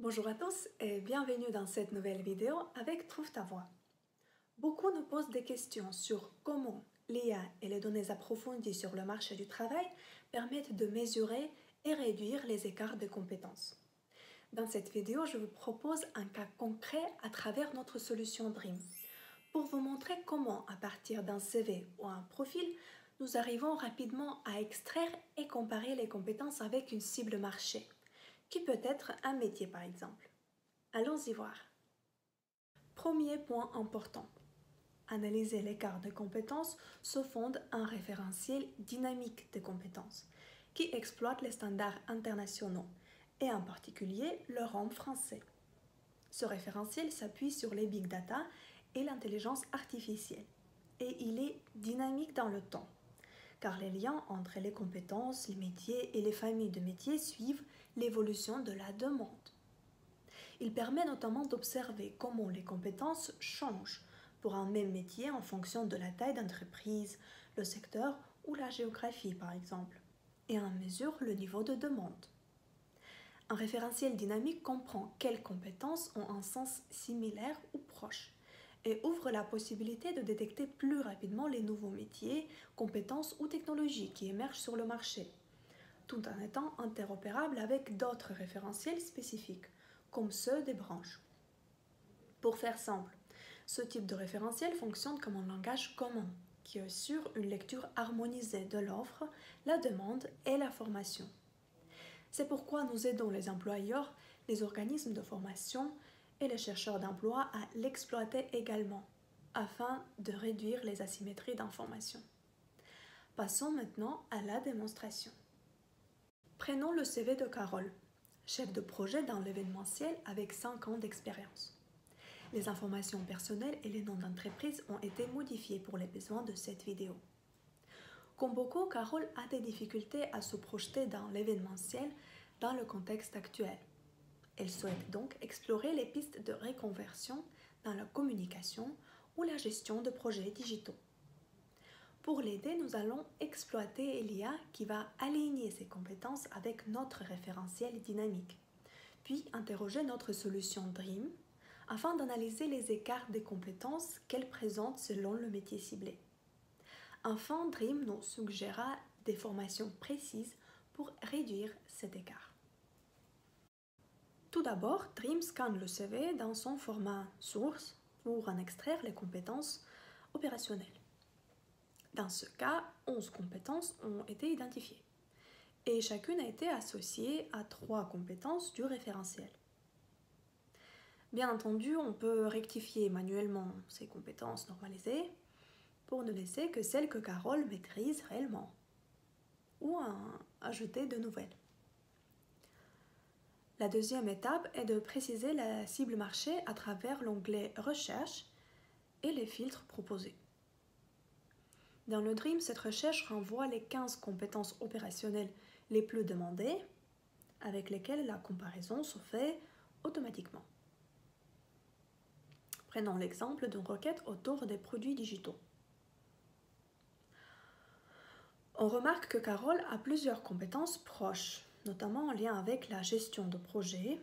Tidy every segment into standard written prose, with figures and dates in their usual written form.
Bonjour à tous et bienvenue dans cette nouvelle vidéo avec Trouve ta voix. Beaucoup nous posent des questions sur comment l'IA et les données approfondies sur le marché du travail permettent de mesurer et réduire les écarts de compétences. Dans cette vidéo, je vous propose un cas concret à travers notre solution Dream pour vous montrer comment, à partir d'un CV ou un profil, nous arrivons rapidement à extraire et comparer les compétences avec une cible marché, qui peut être un métier par exemple. Allons y voir. Premier point important. Analyser l'écart de compétences se fonde un référentiel dynamique de compétences qui exploite les standards internationaux et en particulier le rang français. Ce référentiel s'appuie sur les big data et l'intelligence artificielle et il est dynamique dans le temps car les liens entre les compétences, les métiers et les familles de métiers suivent l'évolution de la demande. Il permet notamment d'observer comment les compétences changent pour un même métier en fonction de la taille d'entreprise, le secteur ou la géographie par exemple, et en mesure le niveau de demande. Un référentiel dynamique comprend quelles compétences ont un sens similaire ou proche et ouvre la possibilité de détecter plus rapidement les nouveaux métiers, compétences ou technologies qui émergent sur le marché, tout en étant interopérable avec d'autres référentiels spécifiques, comme ceux des branches. Pour faire simple, ce type de référentiel fonctionne comme un langage commun qui assure une lecture harmonisée de l'offre, la demande et la formation. C'est pourquoi nous aidons les employeurs, les organismes de formation et les chercheurs d'emploi à l'exploiter également, afin de réduire les asymétries d'information. Passons maintenant à la démonstration. Prenons le CV de Carole, chef de projet dans l'événementiel avec 5 ans d'expérience. Les informations personnelles et les noms d'entreprise ont été modifiés pour les besoins de cette vidéo. Comme beaucoup, Carole a des difficultés à se projeter dans l'événementiel dans le contexte actuel. Elle souhaite donc explorer les pistes de reconversion dans la communication ou la gestion de projets digitaux. Pour l'aider, nous allons exploiter l'IA qui va aligner ses compétences avec notre référentiel dynamique, puis interroger notre solution Dream afin d'analyser les écarts des compétences qu'elle présente selon le métier ciblé. Enfin, Dream nous suggérera des formations précises pour réduire cet écart. Tout d'abord, Dream scanne le CV dans son format source pour en extraire les compétences opérationnelles. Dans ce cas, 11 compétences ont été identifiées et chacune a été associée à 3 compétences du référentiel. Bien entendu, on peut rectifier manuellement ces compétences normalisées pour ne laisser que celles que Carole maîtrise réellement ou ajouter de nouvelles. La deuxième étape est de préciser la cible marché à travers l'onglet Recherche et les filtres proposés. Dans le Dream, cette recherche renvoie les 15 compétences opérationnelles les plus demandées, avec lesquelles la comparaison se fait automatiquement. Prenons l'exemple d'une requête autour des produits digitaux. On remarque que Carole a plusieurs compétences proches, notamment en lien avec la gestion de projet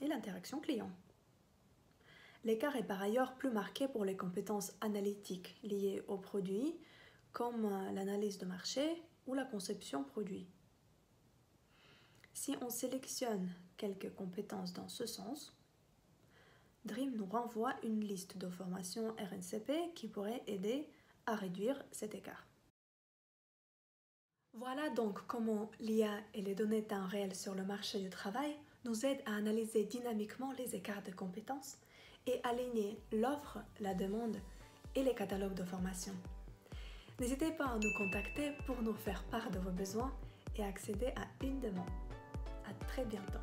et l'interaction client. L'écart est par ailleurs plus marqué pour les compétences analytiques liées aux produits, comme l'analyse de marché ou la conception produit. Si on sélectionne quelques compétences dans ce sens, Dream nous renvoie une liste de formations RNCP qui pourrait aider à réduire cet écart. Voilà donc comment l'IA et les données temps réel sur le marché du travail nous aident à analyser dynamiquement les écarts de compétences et aligner l'offre, la demande et les catalogues de formation. N'hésitez pas à nous contacter pour nous faire part de vos besoins et accéder à une demande. À très bientôt.